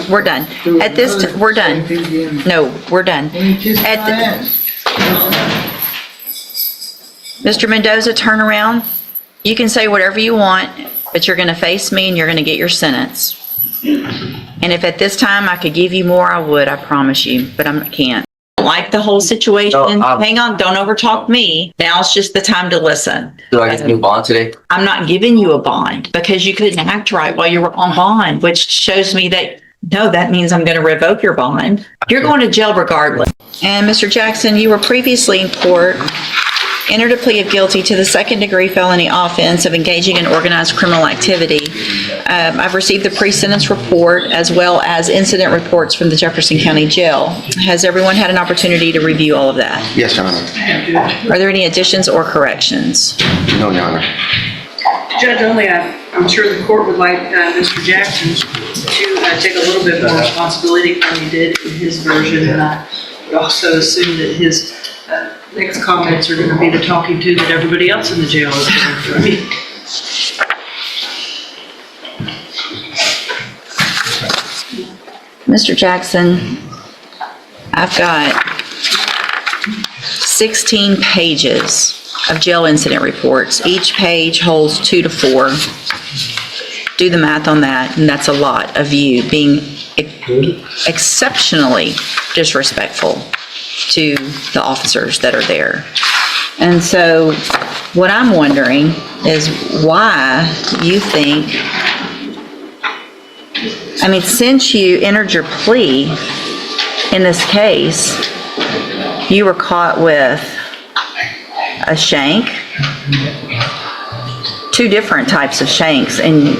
we're done. At this, we're done. No, we're done. Mr. Mendoza, turn around. You can say whatever you want, but you're gonna face me and you're gonna get your sentence. And if at this time I could give you more, I would, I promise you, but I can't. Like the whole situation. Hang on, don't overtalk me. Now's just the time to listen. Do I get a new bond today? I'm not giving you a bond because you couldn't act right while you were on bond, which shows me that, no, that means I'm going to revoke your bond. You're going to jail regardless. And Mr. Jackson, you were previously in court, entered a plea of guilty to the second-degree felony offense of engaging in organized criminal activity. I've received the pre-sentence report as well as incident reports from the Jefferson County Jail. Has everyone had an opportunity to review all of that? Yes, Your Honor. Are there any additions or corrections? No, Your Honor. Judge, I'm sure the court would like Mr. Jackson to take a little bit more responsibility than he did in his version, and I would also assume that his next comments are going to be the talking to that everybody else in the jail is going through. Mr. Jackson, I've got 16 pages of jail incident reports. Each page holds 2 to 4. Do the math on that, and that's a lot of you being exceptionally disrespectful to the officers that are there. And so what I'm wondering is why you think, I mean, since you entered your plea in this case, you were caught with a shank, 2 different types of shanks, and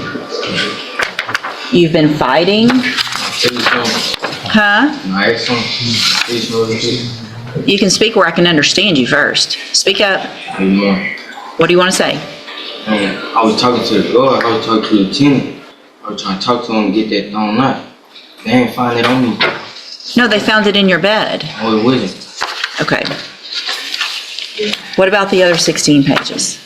you've been fighting? Huh? You can speak where I can understand you first. Speak up. What do you want to say? I was talking to the girl, I was talking to the lieutenant. I was trying to talk to him and get that thrown out. They ain't find it on me. No, they found it in your bed. Oh, it wasn't. Okay. What about the other 16 pages?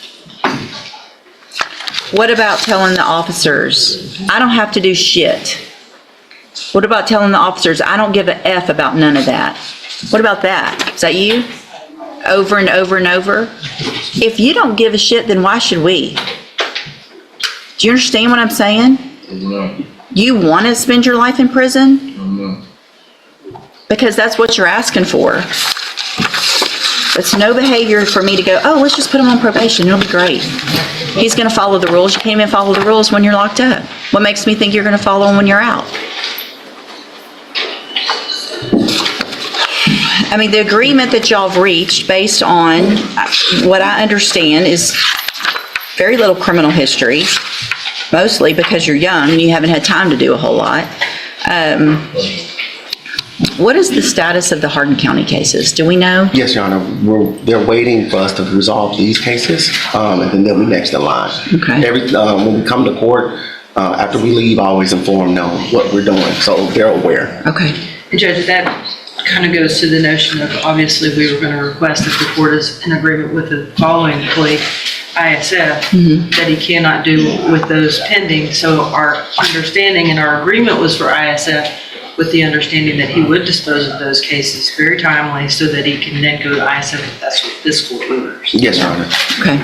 What about telling the officers, I don't have to do shit? What about telling the officers, I don't give a F about none of that? What about that? Is that you? Over and over and over? If you don't give a shit, then why should we? Do you understand what I'm saying? You want to spend your life in prison? Because that's what you're asking for. It's no behavior for me to go, oh, let's just put him on probation. It'll be great. He's going to follow the rules. You can't even follow the rules when you're locked up. What makes me think you're going to follow them when you're out? I mean, the agreement that y'all have reached based on what I understand is very little criminal history, mostly because you're young and you haven't had time to do a whole lot. What is the status of the Hardin County cases? Do we know? Yes, Your Honor. They're waiting for us to resolve these cases, and then they'll be next in line. Okay. When we come to court, after we leave, I always inform them what we're doing, so they're aware. Okay. And Judge, that kind of goes to the notion of, obviously, we were going to request that the court is in agreement with the following plea, ISF, that he cannot do with those pending. So our understanding and our agreement was for ISF with the understanding that he would dispose of those cases very timely so that he can then go to ISF if that's what this court orders. Yes, Your Honor. Okay.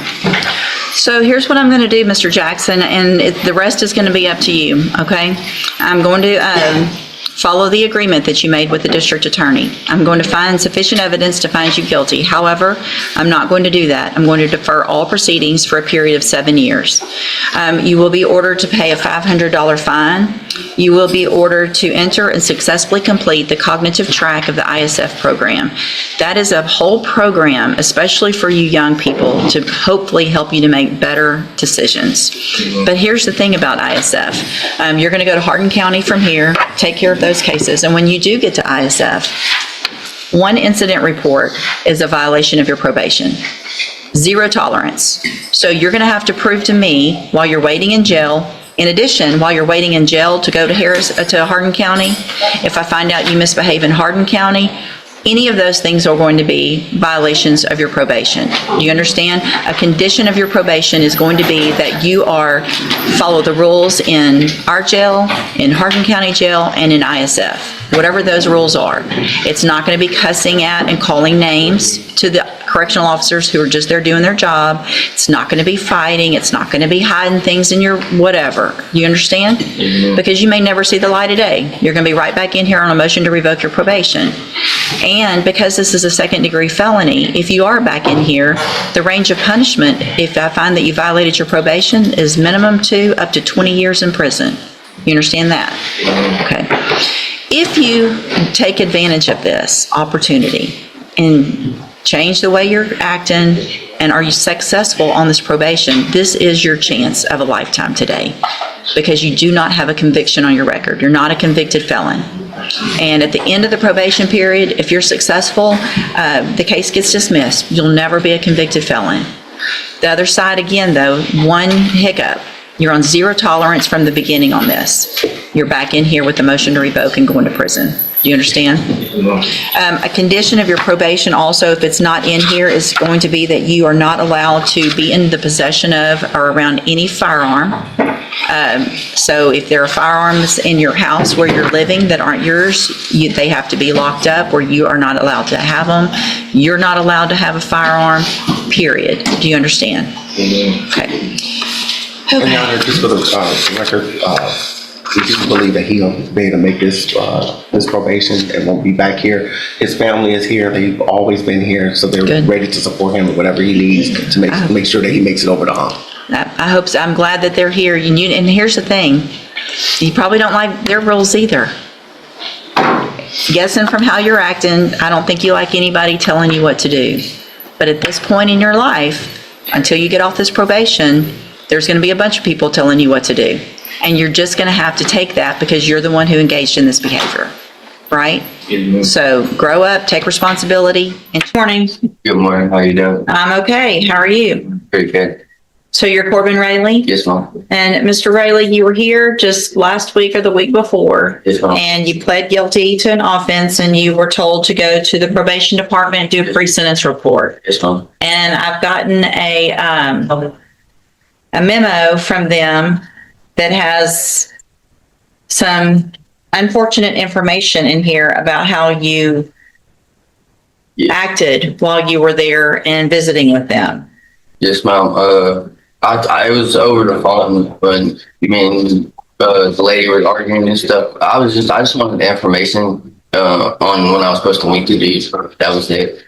So here's what I'm going to do, Mr. Jackson, and the rest is going to be up to you, okay? I'm going to follow the agreement that you made with the district attorney. I'm going to find sufficient evidence to find you guilty. However, I'm not going to do that. I'm going to defer all proceedings for a period of 7 years. You will be ordered to pay a $500 fine. You will be ordered to enter and successfully complete the cognitive track of the ISF program. That is a whole program, especially for you young people, to hopefully help you to make better decisions. But here's the thing about ISF. You're going to go to Hardin County from here, take care of those cases, and when you do get to ISF, 1 incident report is a violation of your probation. 0 tolerance. So you're going to have to prove to me while you're waiting in jail. In addition, while you're waiting in jail to go to Hardin County, if I find out you misbehave in Hardin County, Any of those things are going to be violations of your probation. Do you understand? A condition of your probation is going to be that you follow the rules in our jail, in Hardin County Jail, and in ISF, whatever those rules are. It's not going to be cussing at and calling names to the correctional officers who are just there doing their job. It's not going to be fighting. It's not going to be hiding things in your whatever. You understand? Because you may never see the light of day. You're going to be right back in here on a motion to revoke your probation. And because this is a second-degree felony, if you are back in here, the range of punishment, if I find that you violated your probation, is minimum 2 up to 20 years in prison. You understand that? Okay. If you take advantage of this opportunity and change the way you're acting, and are you successful on this probation, this is your chance of a lifetime today, because you do not have a conviction on your record. You're not a convicted felon. And at the end of the probation period, if you're successful, the case gets dismissed. You'll never be a convicted felon. The other side, again, though, one hiccup. You're on zero tolerance from the beginning on this. You're back in here with the motion to revoke and going to prison. Do you understand? A condition of your probation also, if it's not in here, is going to be that you are not allowed to be in the possession of or around any firearm. So if there are firearms in your house where you're living that aren't yours, they have to be locked up, or you are not allowed to have them. You're not allowed to have a firearm, period. Do you understand? Okay. And Your Honor, just for the record, we do believe that he'll be able to make this probation and won't be back here. His family is here. They've always been here, so they're Good. ready to support him with whatever he needs to make sure that he makes it over the hump. I hope so. I'm glad that they're here. And here's the thing. You probably don't like their rules either. Guessing from how you're acting, I don't think you like anybody telling you what to do. But at this point in your life, until you get off this probation, there's going to be a bunch of people telling you what to do. And you're just going to have to take that because you're the one who engaged in this behavior, right? So grow up, take responsibility. And good morning. Good morning. How you doing? I'm okay. How are you? Pretty good. So you're Corbin Rayleigh? Yes, ma'am. And Mr. Rayleigh, you were here just last week or the week before. Yes, ma'am. And you pled guilty to an offense, and you were told to go to the probation department and do a pre-sentence report. Yes, ma'am. And I've gotten a memo from them that has some unfortunate information in here about how you acted while you were there and visiting with them. Yes, ma'am. I was over the phone when the lady was arguing and stuff. I just wanted the information on when I was supposed to meet the dudes. That was it.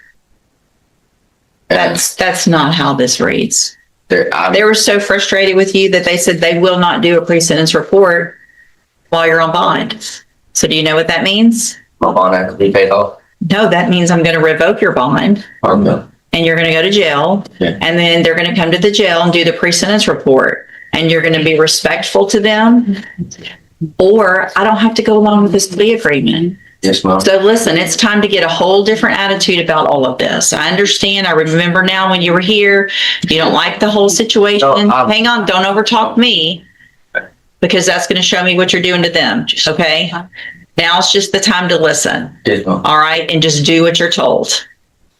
And That's not how this reads. I They were so frustrated with you that they said they will not do a pre-sentence report while you're on bond. So do you know what that means? my bond had to be paid off. No, that means I'm going to revoke your bond Okay. and you're going to go to jail. Yeah. And then they're going to come to the jail and do the pre-sentence report. And you're going to be respectful to them, or I don't have to go along with this plea agreement. Yes, ma'am. So listen, it's time to get a whole different attitude about all of this. I understand. I remember now when you were here, you don't like the whole situation. No, Hang on, don't overtalk me, because that's going to show me what you're doing to them. Okay? Now it's just the time to listen. Yes, ma'am. All right? And just do what you're told.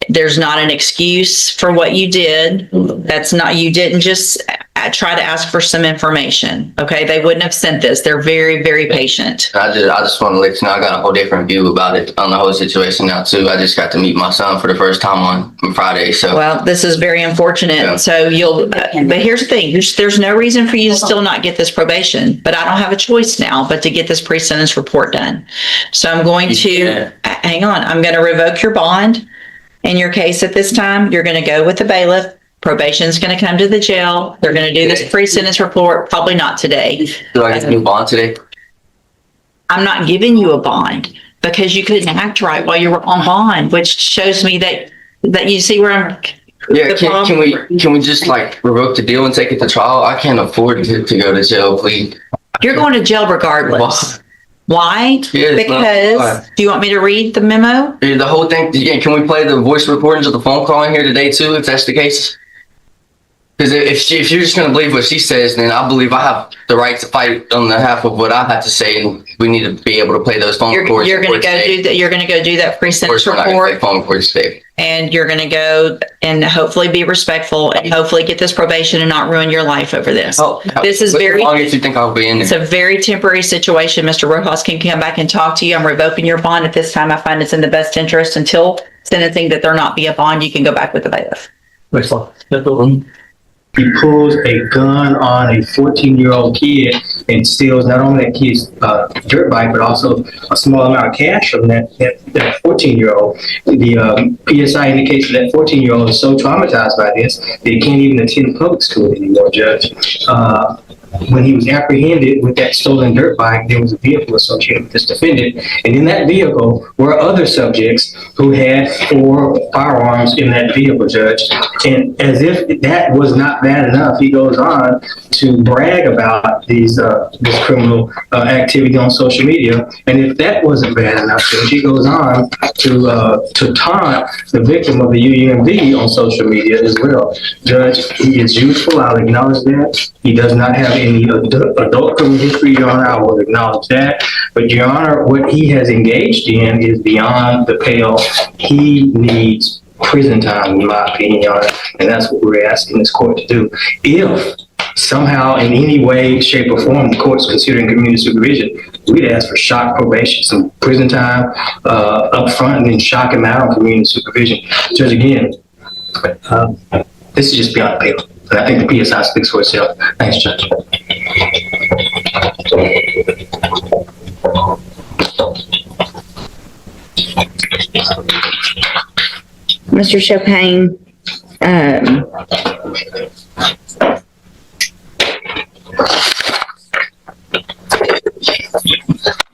There's not an excuse for what you did. You didn't just try to ask for some information. Okay? They wouldn't have sent this. They're very, very patient. I just want to let you know I got a whole different view about it on the whole situation now too. I just got to meet my son for the first time on Friday. So Well, this is very unfortunate. Yeah. So but here's the thing. There's no reason for you to still not get this probation, but I don't have a choice now but to get this pre-sentence report done. So I'm going to, hang on, I'm going to revoke your bond. In your case at this time, you're going to go with the bailiff. Probation's going to come to the jail. They're going to do this pre-sentence report, probably not today. do I get a new bond today? I'm not giving you a bond because you couldn't act right while you were on bond, which shows me that you see where I'm. Yeah, the problem- can we just like revoke the deal and take it to trial? I can't afford to go to jail, please. You're going to jail regardless. Why? Yeah, Because, why? do you want me to read the memo? Yeah, the whole thing. Yeah, can we play the voice recordings of the phone call in here today too, if that's the case? Because if you're just going to believe what she says, then I believe I have the right to fight on behalf of what I have to say, and we need to be able to play those phone reports. You're going to go do that. You're going to go do that pre-sentence report, phone reports today. and you're going to go and hopefully be respectful and hopefully get this probation and not ruin your life over this. This is very. As long as you think I'll be in there. It's a very temporary situation. Mr. Rojas can come back and talk to you. I'm revoking your bond at this time. I find it's in the best interest until sentencing that there not be a bond. You can go back with the bailiff. He pulls a gun on a 14-year-old kid and steals not only that kid's dirt bike, but also a small amount of cash from that 14-year-old. The PSI indicates that 14-year-old is so traumatized by this that he can't even attend public school anymore, Judge. When he was apprehended with that stolen dirt bike, there was a vehicle associated with this defendant. And in that vehicle were other subjects who had 4 firearms in that vehicle, Judge. And as if that was not bad enough, he goes on to brag about this criminal activity on social media. And if that wasn't bad enough, Judge, he goes on to taunt the victim of the UUMD on social media as well. Judge, he is youthful. I'll acknowledge that. He does not have any adult criminal history, Your Honor. I will acknowledge that. But, Your Honor, what he has engaged in is beyond the pale. He needs prison time, in my opinion, Your Honor. And that's what we're asking this court to do. If somehow, in any way, shape, or form, the court's considering community supervision, we'd ask for shock probation, some prison time up front, and then shock him out on community supervision. Judge, again, this is just beyond the pale. And I think the PSI speaks for itself. Thanks, Judge. Mr. Chopin,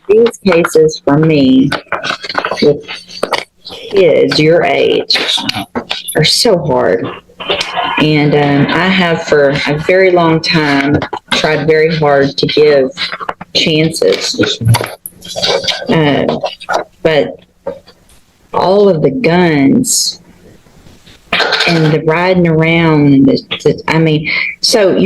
these cases for me with kids your age are so hard. And I have for a very long time tried very hard to give chances. But all of the guns and the riding around and so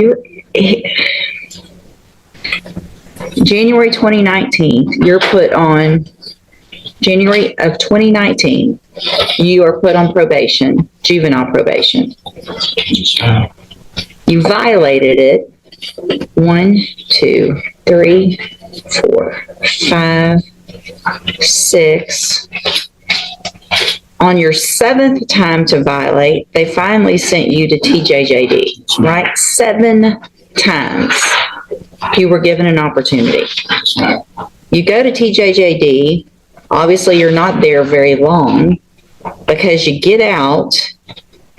January 2019, you're put on January of 2019, you are put on probation, juvenile probation. You violated it 1, 2, 3, 4, 5, 6. On your 7th time to violate, they finally sent you to TJJD, right? 7 times you were given an opportunity. You go to TJJD. Obviously, you're not there very long because you get out,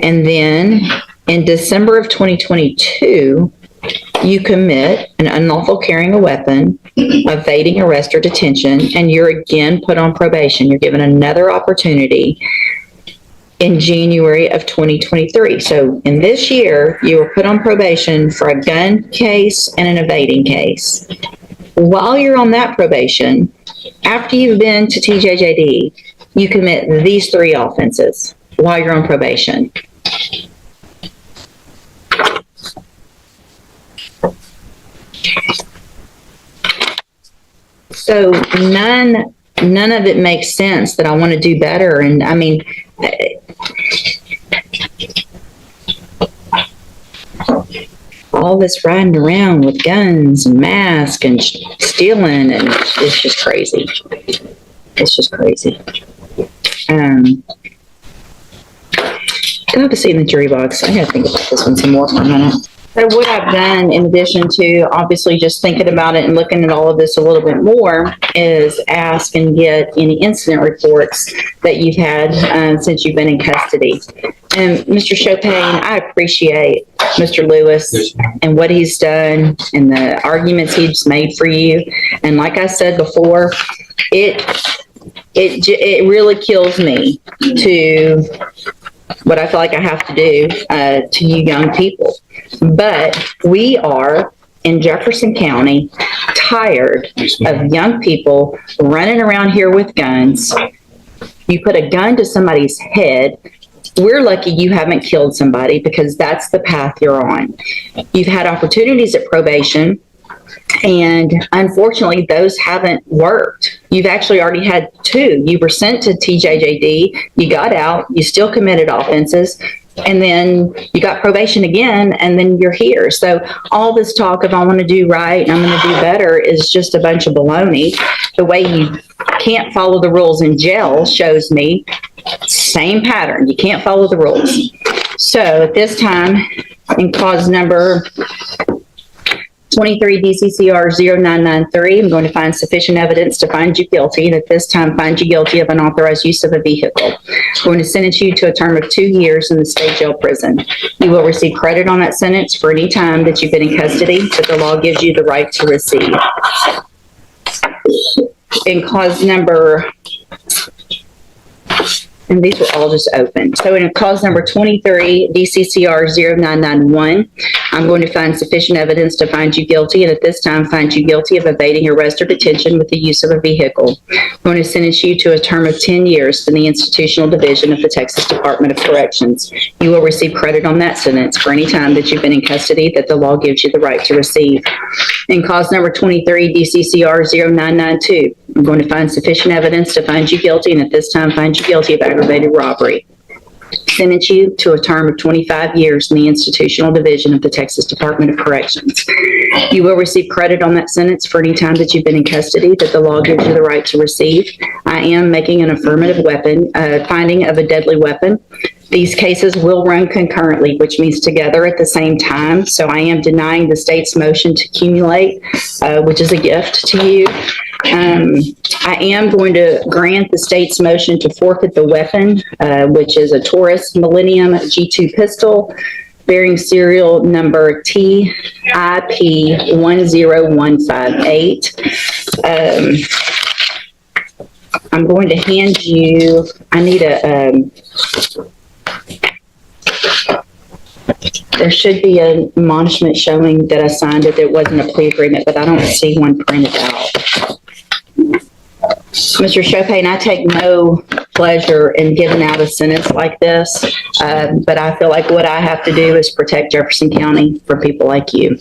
and then in December of 2022, you commit an unlawful carrying a weapon, evading arrest or detention, and you're again put on probation. You're given another opportunity in January of 2023. So in this year, you were put on probation for a gun case and an evading case. While you're on that probation, after you've been to TJJD, you commit these 3 offenses while you're on probation. So none of it makes sense that I want to do better. And I mean, all this riding around with guns and masks and stealing, and it's just crazy. It's just crazy. I'll have to see in the jury box. I gotta think about this one some more for a minute. So what I've done, in addition to obviously just thinking about it and looking at all of this a little bit more, is ask and get any incident reports that you've had since you've been in custody. And Mr. Chopin, I appreciate Mr. Lewis and what he's done and the arguments he's made for you. And like I said before, it really kills me to what I feel like I have to do to you young people. But we are, in Jefferson County, tired of young people running around here with guns. You put a gun to somebody's head, We're lucky you haven't killed somebody because that's the path you're on. You've had opportunities at probation, and unfortunately, those haven't worked. You've actually already had 2. You were sent to TJJD, you got out, you still committed offenses, and then you got probation again, and then you're here. So all this talk of I want to do right and I'm going to do better is just a bunch of baloney. The way you can't follow the rules in jail shows me same pattern. You can't follow the rules. So at this time, in clause number 23 DCCR 0993, I'm going to find sufficient evidence to find you guilty, and at this time find you guilty of unauthorized use of a vehicle. I'm going to sentence you to a term of 2 years in the state jail prison. You will receive credit on that sentence for any time that you've been in custody that the law gives you the right to receive. In clause number, and these were all just open. So in clause number 23, DCCR 0991, I'm going to find sufficient evidence to find you guilty, and at this time find you guilty of evading arrest or detention with the use of a vehicle. I'm going to sentence you to a term of 10 years in the institutional division of the Texas Department of Corrections. You will receive credit on that sentence for any time that you've been in custody that the law gives you the right to receive. In clause number 23, DCCR 0992, I'm going to find sufficient evidence to find you guilty, and at this time find you guilty of aggravated robbery. Sentence you to a term of 25 years in the institutional division of the Texas Department of Corrections. You will receive credit on that sentence for any time that you've been in custody that the law gives you the right to receive. I am making an affirmative weapon, finding of a deadly weapon. These cases will run concurrently, which means together at the same time. So I am denying the state's motion to accumulate, which is a gift to you. I am going to grant the state's motion to forfeit the weapon, which is a Taurus Millennium G2 pistol bearing serial number TIP 10158. I'm going to hand you, I need there should be an admonishment showing that I signed it. There wasn't a plea agreement, but I don't see one printed out. Mr. Chopin, I take no pleasure in giving out a sentence like this, but I feel like what I have to do is protect Jefferson County from people like you,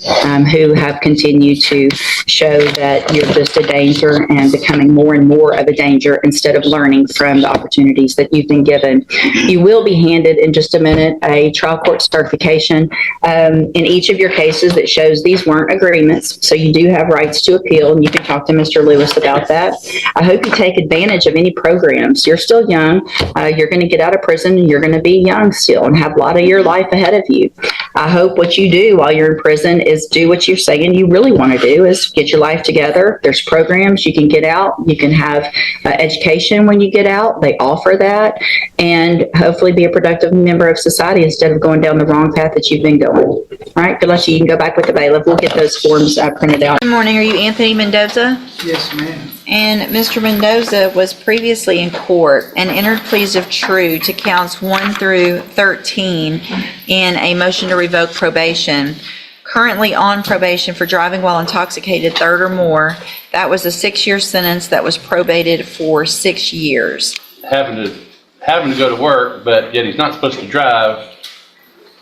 who have continued to show that you're just a danger and becoming more and more of a danger instead of learning from the opportunities that you've been given. You will be handed in just a minute a trial court certification in each of your cases that shows these weren't agreements, so you do have rights to appeal, and you can talk to Mr. Lewis about that. I hope you take advantage of any programs. You're still young. You're going to get out of prison and you're going to be young still and have a lot of your life ahead of you. I hope what you do while you're in prison is do what you're saying you really want to do, is get your life together. There's programs you can get out. You can have education when you get out. They offer that, and hopefully be a productive member of society instead of going down the wrong path that you've been going. All right, good luck to you. You can go back with the bailiff. We'll get those forms printed out. Good morning. Are you Anthony Mendoza? Yes, ma'am. And Mr. Mendoza was previously in court and entered pleas of true to counts 1 through 13 in a motion to revoke probation. Currently on probation for driving while intoxicated, third or more. That was a 6-year sentence that was probated for 6 years. Having to go to work, but yet he's not supposed to drive,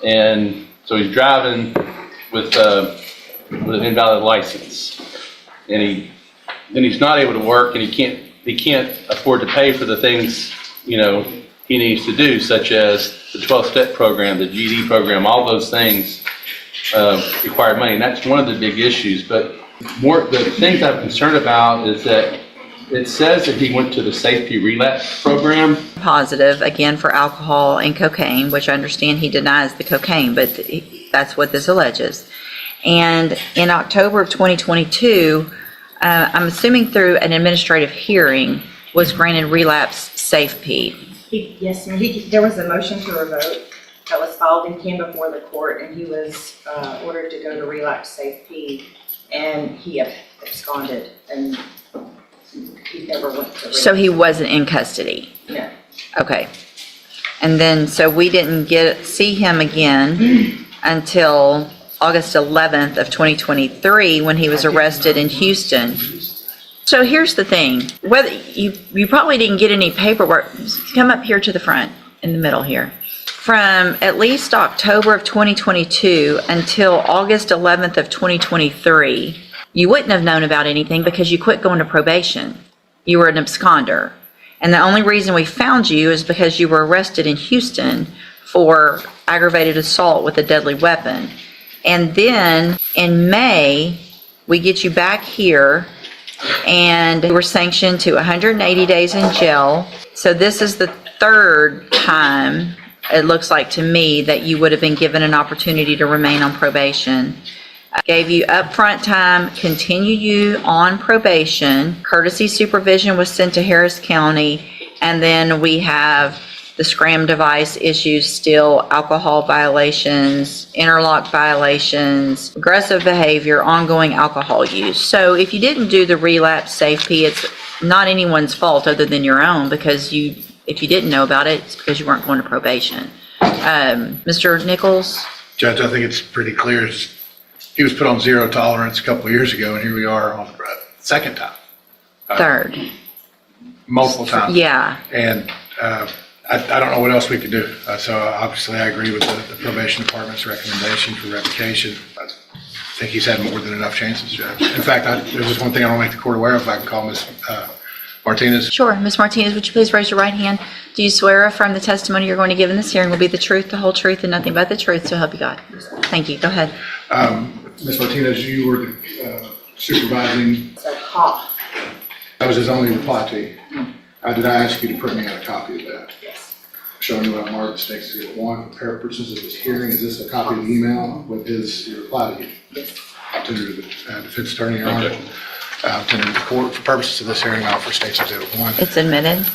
and so he's driving with an invalid license, and he's not able to work, and he can't afford to pay for the things he needs to do, such as the 12-step program, the GED program. All those things require money, and that's one of the big issues. But the things I'm concerned about is that it says that he went to the safety relapse program. Positive, again, for alcohol and cocaine, which I understand he denies the cocaine, but that's what this alleges. And in October of 2022, I'm assuming through an administrative hearing, was granted relapse SafeP. Yes, ma'am. There was a motion to revoke that was filed and came before the court, and he was ordered to go to relapse SafeP, and he absconded, and he never went to relapse. So he wasn't in custody? No. Okay. And then, so we didn't see him again until August 11th of 2023 when he was arrested in Houston. So here's the thing, whether you probably didn't get any paperwork. Come up here to the front in the middle here. from at least October of 2022 until August 11th of 2023, you wouldn't have known about anything because you quit going to probation. You were an absconder. And the only reason we found you is because you were arrested in Houston for aggravated assault with a deadly weapon. And then in May, we get you back here and you were sanctioned to 180 days in jail. So this is the third time, it looks like to me, that you would have been given an opportunity to remain on probation. I gave you upfront time, continued you on probation. Courtesy supervision was sent to Harris County. And then we have the Scram device issues still, alcohol violations, interlock violations, aggressive behavior, ongoing alcohol use. So if you didn't do the relapse safety, it's not anyone's fault other than your own, because if you didn't know about it, it's because you weren't going to probation. Mr. Nichols? Judge, I think it's pretty clear. He was put on zero tolerance a couple of years ago, and here we are on the second time. Third. Multiple times. Yeah. And I don't know what else we could do. So obviously I agree with the probation department's recommendation for revocation. I think he's had more than enough chances, Judge. In fact, there's just one thing I want to make the court aware of. If I can call Ms. Martinez. Sure. Ms. Martinez, would you please raise your right hand? Do you swear or affirm the testimony you're going to give in this hearing will be the truth, the whole truth, and nothing but the truth, so help you God? Thank you. Go ahead. Ms. Martinez, you were supervising. So, ha, That was his only reply to you. Did I ask you to print me out a copy of that? yes, Showing you what Mark Stakes Exhibit 1, for purposes of this hearing, is this a copy of the email with his reply to you? yes. I'll tender to the defense attorney, Your Honor. I'll tender to the court for purposes of this hearing, I'll offer Stakes Exhibit 1. It's admitted.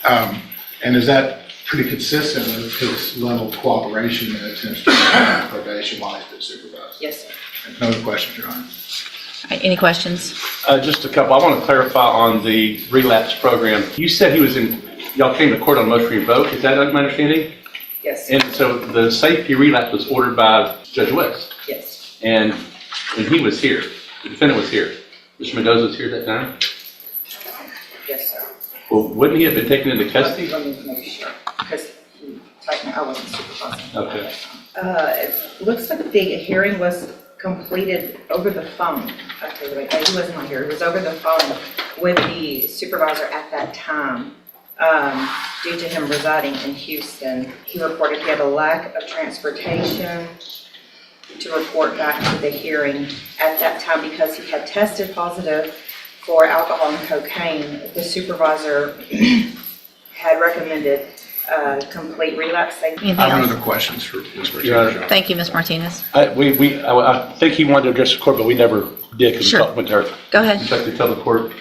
And is that pretty consistent with his level of cooperation and attempts to prevent probation while he's been supervised? Yes, sir. No other questions, Your Honor. All right, any questions? Just a couple. I want to clarify on the relapse program. You said y'all came to court on motion to revoke. Is that my understanding? Yes, And so the safety relapse was ordered by Judge West, yes, and he was here. The defendant was here. Mr. Mendoza was here that time. yes, sir. Well, wouldn't he have been taken into custody? Let me make sure, because I wasn't supervising. Okay. It looks like the hearing was completed over the phone. Okay, wait, he was not here. It was over the phone with the supervisor at that time. Due to him residing in Houston, he reported he had a lack of transportation to report back to the hearing at that time because he had tested positive for alcohol and cocaine. The supervisor had recommended complete relapse safety. Anything I have else? no other questions for Ms. Martinez, Your Honor. Your Honor. Thank you, Ms. Martinez. I think he wanted to address the court, but we never did because Sure. we talked with her. Go Would ahead. you like to tell the court?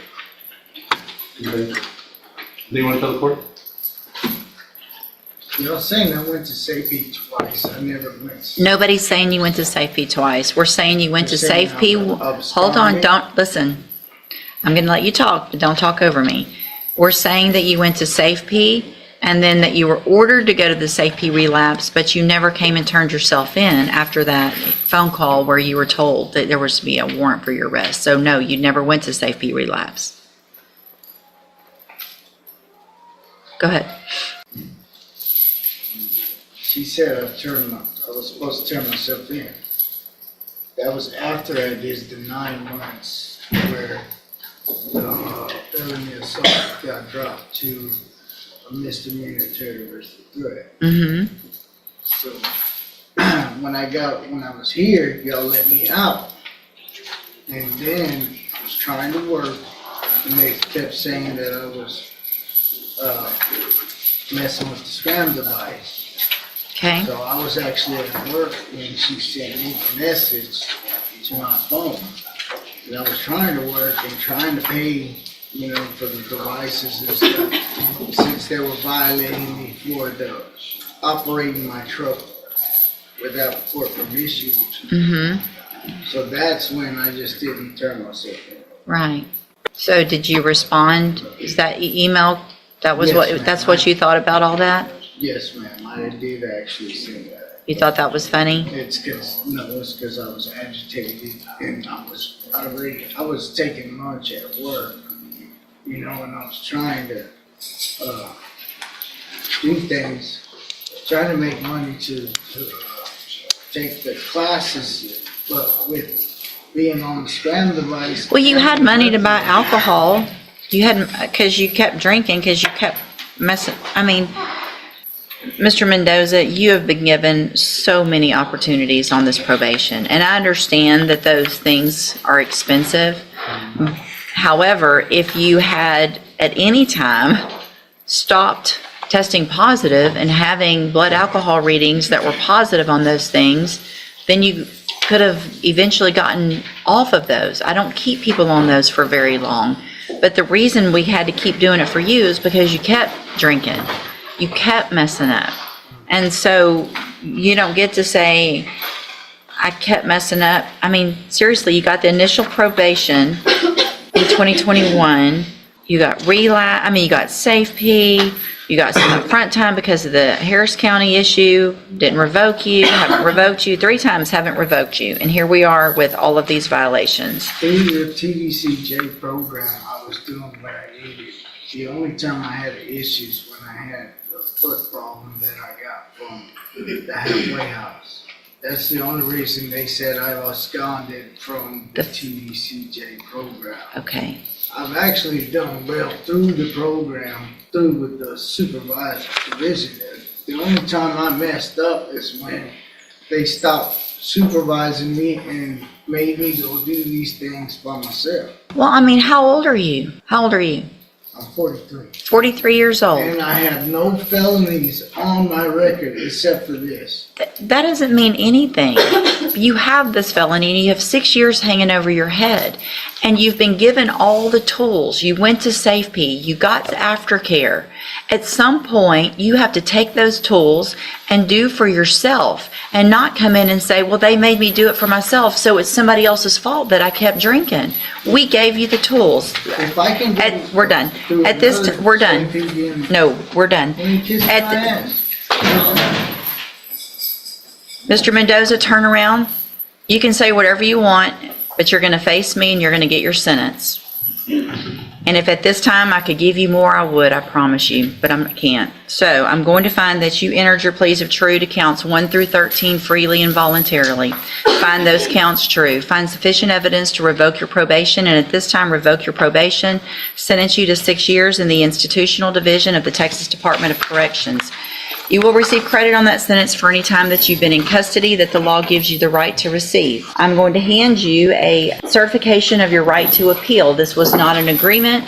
Do you want to tell the court? You're saying I went to safety twice. I never went. Nobody's saying you went to Safe twice. We're saying you went to You're saying Safe P. I'm Hold on, absconding? don't, listen. I'm going to let you talk, but don't talk over me. We're saying that you went to Safe P and then that you were ordered to go to the Safe P relapse, but you never came and turned yourself in after that phone call where you were told that there was to be a warrant for your arrest. So no, you never went to Safe P relapse. Go ahead. She said I was supposed to turn myself in. That was after I did the 9 months where the felony assault got dropped to a misdemeanor terrorist threat. Mm-hmm. So when I was here, y'all let me out. And then I was trying to work and they kept saying that I was messing with the STUNS device. Okay. So I was actually at work when she sent me a message to my phone. And I was trying to work and trying to pay, for the devices and stuff, since they were violating me for operating my truck without court permission. Mm-hmm. So that's when I just didn't turn myself in. Right. So did you respond? Is that email? That was Yes, ma'am. that's what you thought about all that? Yes, ma'am, I did actually say that. You thought that was funny? It's because I was agitated and I was taking lunch at work, and I was trying to do things trying to make money to take the classes, but with being on the SPAM device. Well, you had money to buy alcohol. You had, because you kept drinking, because you kept messing, I mean, Mr. Mendoza, you have been given so many opportunities on this probation, and I understand that those things are expensive. However, if you had at any time stopped testing positive and having blood alcohol readings that were positive on those things, then you could have eventually gotten off of those. I don't keep people on those for very long, but the reason we had to keep doing it for you is because you kept drinking. You kept messing up. And so you don't get to say, I kept messing up. I mean, seriously, you got the initial probation in 2021. You got relapse, I mean, you got safe P, you got some upfront time because of the Harris County issue, didn't revoke you, haven't revoked you, 3 times haven't revoked you. And here we are with all of these violations. Through the TDCJ program, I was doing what I needed. The only time I had issues when I had the foot problem that I got from the halfway house. That's the only reason they said I absconded from the TDCJ program. Okay. I've actually done well through the program, through with the supervisor division. The only time I messed up is when they stopped supervising me and made me go do these things by myself. Well, I mean, how old are you? How old are you? I'm 43. 43 years old. And I have no felonies on my record except for this. That doesn't mean anything. You have this felony and you have 6 years hanging over your head, and you've been given all the tools. You went to SafeP, you got to aftercare. At some point, you have to take those tools and do for yourself and not come in and say, well, they made me do it for myself, so it's somebody else's fault that I kept drinking. We gave you the tools. If I can get We're done. through At this, another we're done. SafeP again, No, we're done. let me kiss my At the- ass. Mr. Mendoza, turn around. You can say whatever you want, but you're going to face me and you're going to get your sentence. And if at this time I could give you more, I would, I promise you, but I can't. So I'm going to find that you entered your pleas of true to counts 1 through 13 freely and voluntarily. Find those counts true. Find sufficient evidence to revoke your probation, and at this time revoke your probation. Sentence you to 6 years in the institutional division of the Texas Department of Corrections. You will receive credit on that sentence for any time that you've been in custody that the law gives you the right to receive. I'm going to hand you a certification of your right to appeal. This was not an agreement,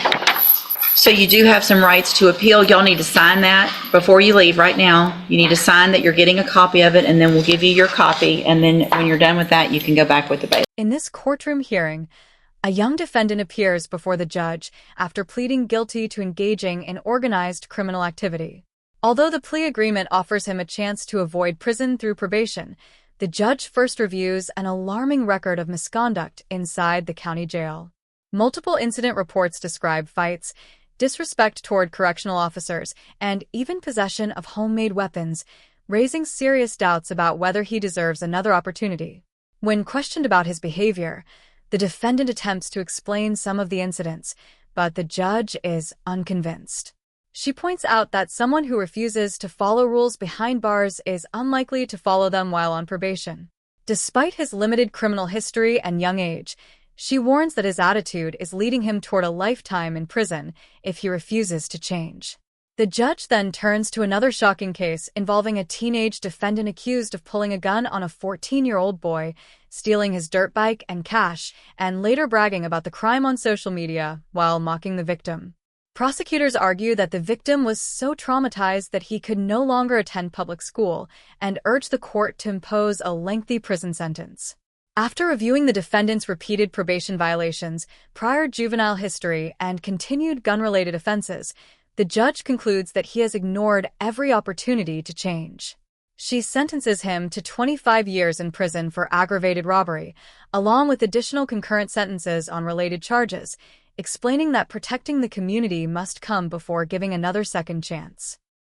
so you do have some rights to appeal. Y'all need to sign that before you leave right now. You need to sign that you're getting a copy of it, and then we'll give you your copy, and then when you're done with that, you can go back with the bail. In this courtroom hearing, a young defendant appears before the judge after pleading guilty to engaging in organized criminal activity. Although the plea agreement offers him a chance to avoid prison through probation, the judge first reviews an alarming record of misconduct inside the county jail. Multiple incident reports describe fights, disrespect toward correctional officers, and even possession of homemade weapons, raising serious doubts about whether he deserves another opportunity. When questioned about his behavior, the defendant attempts to explain some of the incidents, but the judge is unconvinced. She points out that someone who refuses to follow rules behind bars is unlikely to follow them while on probation. Despite his limited criminal history and young age, she warns that his attitude is leading him toward a lifetime in prison if he refuses to change. The judge then turns to another shocking case involving a teenage defendant accused of pulling a gun on a 14-year-old boy, stealing his dirt bike and cash, and later bragging about the crime on social media while mocking the victim. Prosecutors argue that the victim was so traumatized that he could no longer attend public school and urge the court to impose a lengthy prison sentence. After reviewing the defendant's repeated probation violations, prior juvenile history, and continued gun-related offenses, the judge concludes that he has ignored every opportunity to change. She sentences him to 25 years in prison for aggravated robbery, along with additional concurrent sentences on related charges, explaining that protecting the community must come before giving another second chance.